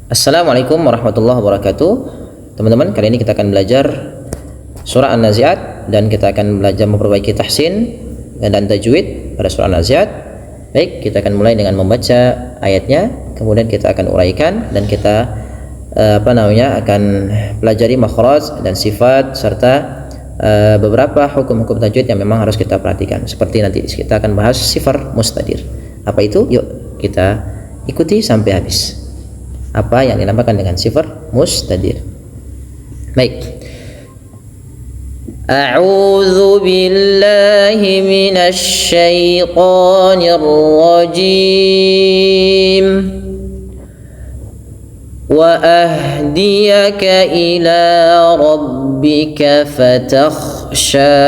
Assalamualaikum warahmatullahi wabarakatuh. Teman-teman, kali ini kita akan belajar surah An-Nazi'at dan kita akan belajar memperbaiki tahsin dan tajwid pada surah An-Nazi'at. Baik, kita akan mulai dengan membaca ayatnya, kemudian kita akan uraikan dan kita akan pelajari makhraj dan sifat serta beberapa hukum-hukum tajwid yang memang harus kita perhatikan. Seperti nanti kita akan bahas sifar mustadir. Apa itu? Yuk kita ikuti sampai habis. Apa yang dinamakan dengan sifar mustadir. Baik. A'udzu billahi minasy syaithanir rajim. Wa ahdiyaka ila rabbika fatakhsha.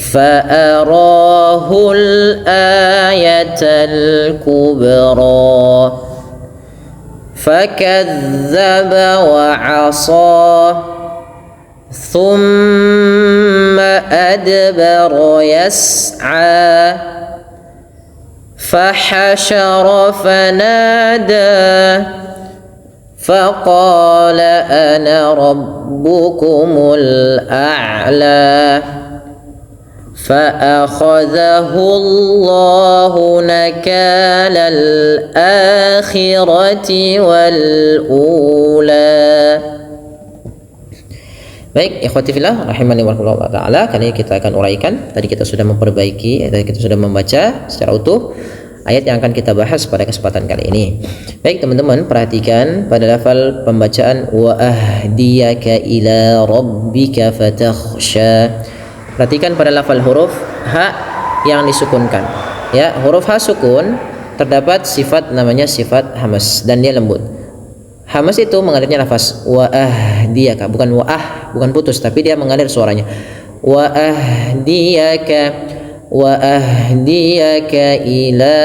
فأراه الآية الكبرى فكذب وعصى ثم أدبر يسعى فحشر فنادى فقال أنا ربكم الأعلى فأخذه الله نكال الآخرة والأولى. Baik, ikhwati fillah rahimani wa rahmatullah taala, kali ini kita akan uraikan. Tadi kita sudah memperbaiki, tadi kita sudah membaca secara utuh ayat yang akan kita bahas pada kesempatan kali ini. Baik teman-teman, perhatikan pada lafal pembacaan wa ahdiyaka ila rabbika fatakhsha. Perhatikan pada lafal huruf ha yang disukunkan. Ya, huruf ha sukun terdapat sifat namanya sifat hamas dan dia lembut. Hamas itu mengalirnya lafaz wa ahdiyaka, bukan bukan putus tapi dia mengalir suaranya. Wa ahdiyaka ila.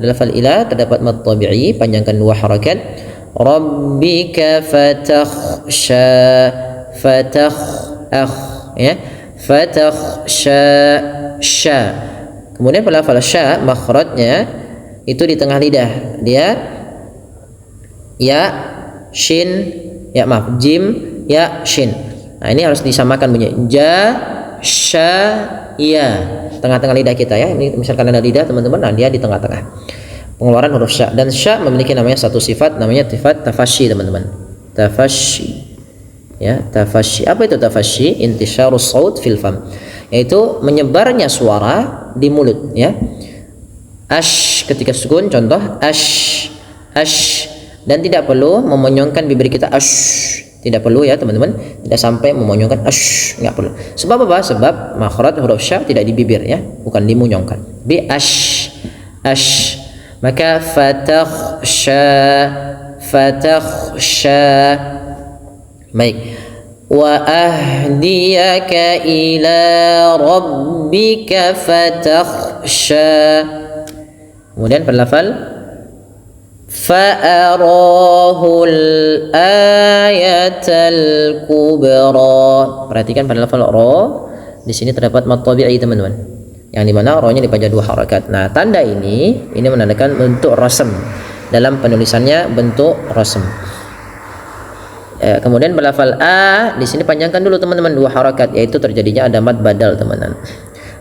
Lafal ila terdapat mad tabi'i, panjangkan dua harakat. Rabbika fatakhsha. Ya. Fatakhsha sya. Kemudian pada lafal sya makhrajnya itu di tengah lidah. Dia ya shin, ya maaf, jim, ya shin. Nah, ini harus disamakan bunyi. Ja sya ya. Tengah-tengah lidah kita ya. Ini misalkan ada lidah teman-teman, nah dia di tengah-tengah. Pengeluaran huruf sya, dan sya memiliki namanya satu sifat namanya sifat tafashi teman-teman. Tafashi. Ya, tafashi. Apa itu tafashi? Intisyarus saut fil fam, yaitu menyebarnya suara di mulut, ya. Ash ketika sukun, contoh ash, dan tidak perlu memonyongkan bibir kita ash, tidak perlu ya teman-teman, tidak sampai memonyongkan ash, nggak perlu. Sebab apa? Sebab makhraj huruf sya tidak di bibir ya, bukan dimonyongkan. Bi ash. Maka fatakhsha. Baik. Wa ahdiyaka ila rabbika fatakhsha. Kemudian pada lafal fa'arahul ayatal kubra. Perhatikan pada lafal ra, di sini terdapat mad tabi'i teman-teman, yang dimana ra-nya dibaca dua harakat. Nah, tanda ini menandakan bentuk rasm. Dalam penulisannya bentuk rasm. Kemudian berlafal a, di sini panjangkan dulu teman-teman dua harakat, yaitu terjadinya ada mad badal teman-teman.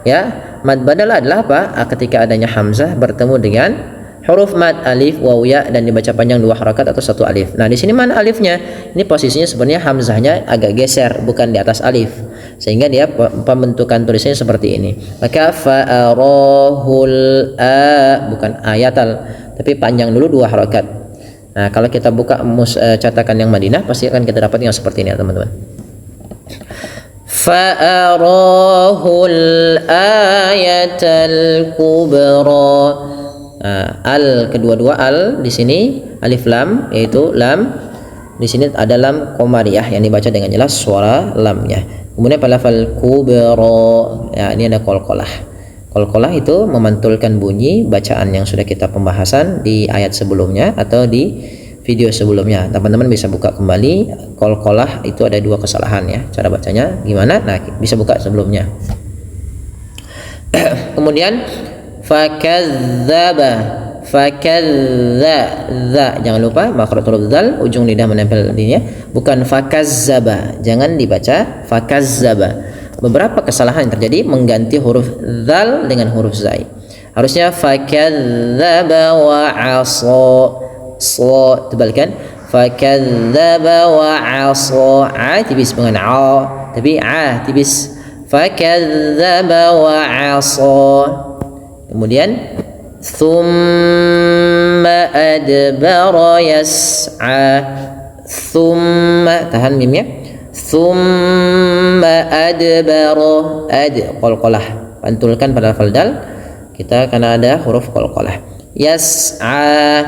Ya, mad badal adalah apa? Ketika adanya hamzah bertemu dengan huruf mad alif waw ya dan dibaca panjang dua harakat atau satu alif. Nah, di sini mana alifnya? Ini posisinya sebenarnya hamzahnya agak geser, bukan di atas alif. Sehingga dia pembentukan tulisannya seperti ini. Maka fa'arahul a, bukan ayatal, tapi panjang dulu dua harakat. Nah, kalau kita buka cetakan yang Madinah pasti akan kita dapat yang seperti ini ya teman-teman. Fa'arahul ayatal kubra. Al, kedua-dua al di sini alif lam, yaitu lam. Di sini ada lam qamariyah yang dibaca dengan jelas suara lamnya. Kemudian pada lafal kubra, ya ini ada qalqalah. Qalqalah itu memantulkan bunyi bacaan yang sudah kita pembahasan di ayat sebelumnya atau di video sebelumnya. Teman-teman bisa buka kembali. Qalqalah itu ada dua kesalahan ya. Cara bacanya gimana? Nah, bisa buka sebelumnya. Kemudian fakadzdzaba fakadza, jangan lupa makhraj huruf dzal, ujung lidah menempel dinya, bukan fakazzaba, jangan dibaca fakazzaba. Beberapa kesalahan yang terjadi mengganti huruf dzal dengan huruf zai. Harusnya fakadzaba wa 'asa, so tebalkan, fakadzaba wa 'asa, a tipis dengan a, tapi a tipis, fakadzaba wa 'asa. Kemudian thumma adbara yas'a, thumma tahan mimnya, thumma adbara, qalqalah, pantulkan pada lafal dal kita karena ada huruf qalqalah. Yas'a,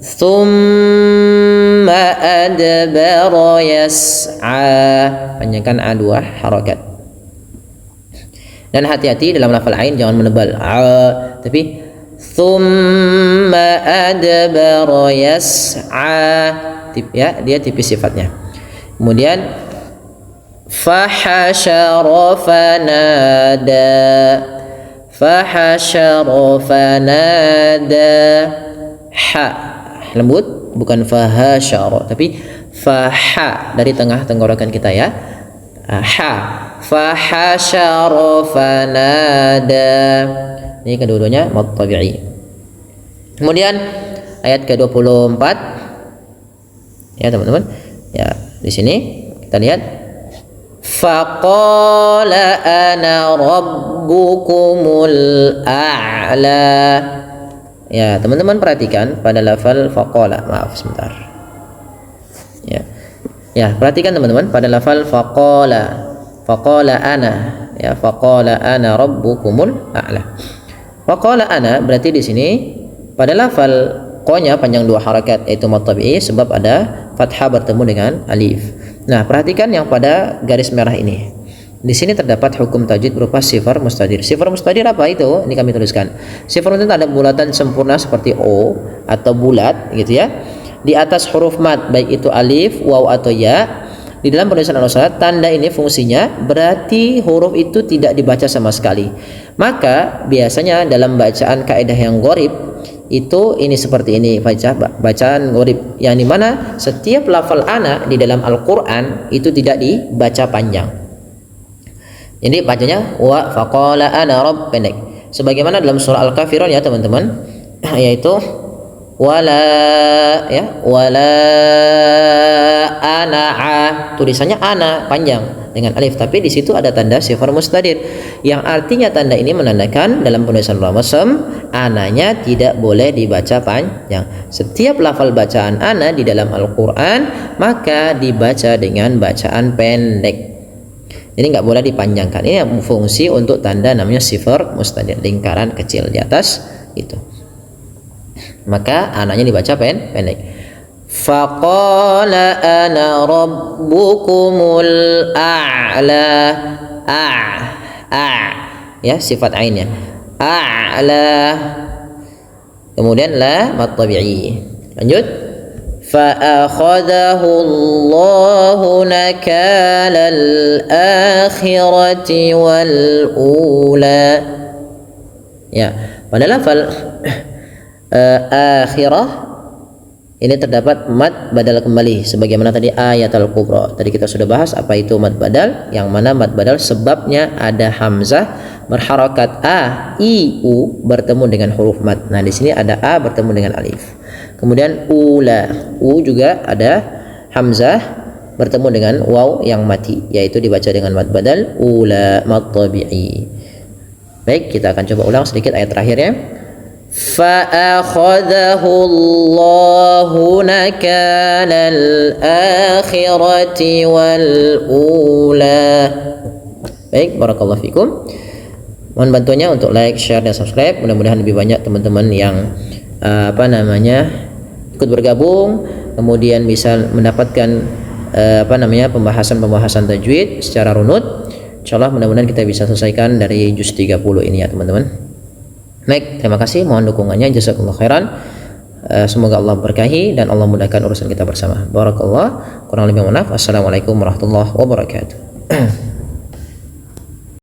thumma adbara yas'a, panjangkan a 2 harakat. Dan hati-hati dalam lafal ain jangan menebal a, tapi thumma adbara yas'a, ya, dia tipis sifatnya. Kemudian fahasyara fanada, fahasyara fanada, ha lembut, bukan fahasyara tapi faha dari tengah tenggorokan kita ya, ha, fahasyara fanada, ini kedua-duanya mad tabi'i. Kemudian ayat ke-24 ya teman-teman, ya di sini kita lihat faqala ana rabbukumul a'la. Ya teman-teman perhatikan pada lafal faqala, maaf sebentar ya, ya perhatikan teman-teman pada lafal faqala, faqala ana, ya faqala ana rabbukumul a'la. Faqala ana berarti di sini pada lafal qa-nya panjang 2 harakat yaitu mad tabi'i sebab ada fathah bertemu dengan alif. Nah, perhatikan yang pada garis merah ini. Di sini terdapat hukum tajwid berupa sifar mustadir. Sifar mustadir apa itu? Ini kami tuliskan. Sifar itu ada bulatan sempurna seperti o atau bulat gitu ya. Di atas huruf mad baik itu alif, waw atau ya. Di dalam penulisan al-salat tanda ini fungsinya berarti huruf itu tidak dibaca sama sekali. Maka biasanya dalam bacaan kaidah yang gharib itu ini seperti ini, bacaan gharib yang dimana setiap lafal ana di dalam Al-Quran itu tidak dibaca panjang. Jadi bacanya wa faqala ana rabb, pendek. Sebagaimana dalam surah Al-Kafirun ya teman-teman, yaitu wala ya, wala ana'a, tulisannya ana panjang dengan alif, tapi di situ ada tanda sifar mustadir yang artinya tanda ini menandakan dalam penulisan ramasam ananya tidak boleh dibaca panjang. Setiap lafal bacaan ana di dalam Al-Quran maka dibaca dengan bacaan pendek, jadi nggak boleh dipanjangkan. Ini fungsi untuk tanda namanya sifar mustadir, lingkaran kecil di atas itu, maka ananya dibaca pendek. Faqala ana rabbukumul a'la, ya sifat ainnya a'la. Kemudian la mad tabi'i. Lanjut, fa akhadahu Allahu nakalal akhirati wal ula. Ya, pada lafal akhirah ini terdapat mad badal kembali sebagaimana tadi ayat al-kubra. Tadi kita sudah bahas apa itu mad badal, yang mana mad badal sebabnya ada hamzah berharakat a, i, u bertemu dengan huruf mad. Nah, di sini ada a bertemu dengan alif. Kemudian ula, u juga ada hamzah bertemu dengan waw yang mati, yaitu dibaca dengan mad badal ula mad tabi'i. Baik, kita akan coba ulang sedikit ayat terakhirnya. فَأَخَذَهُ اللَّهُ نَكَالَ الْآخِرَةِ وَالْأُولَى. Baik, barakallahu fikum. Mohon bantuannya untuk like, share, dan subscribe. Mudah-mudahan lebih banyak teman-teman yang ikut bergabung, kemudian bisa mendapatkan pembahasan tajwid secara runut. Insyaallah mudah-mudahan kita bisa selesaikan dari juz 30 ini ya teman-teman. Baik, terima kasih, mohon dukungannya, jazakumullah khairan. Semoga Allah berkahi dan Allah mudahkan urusan kita bersama. Barakallah, kurang lebih mohon maaf. Assalamualaikum warahmatullahi wabarakatuh.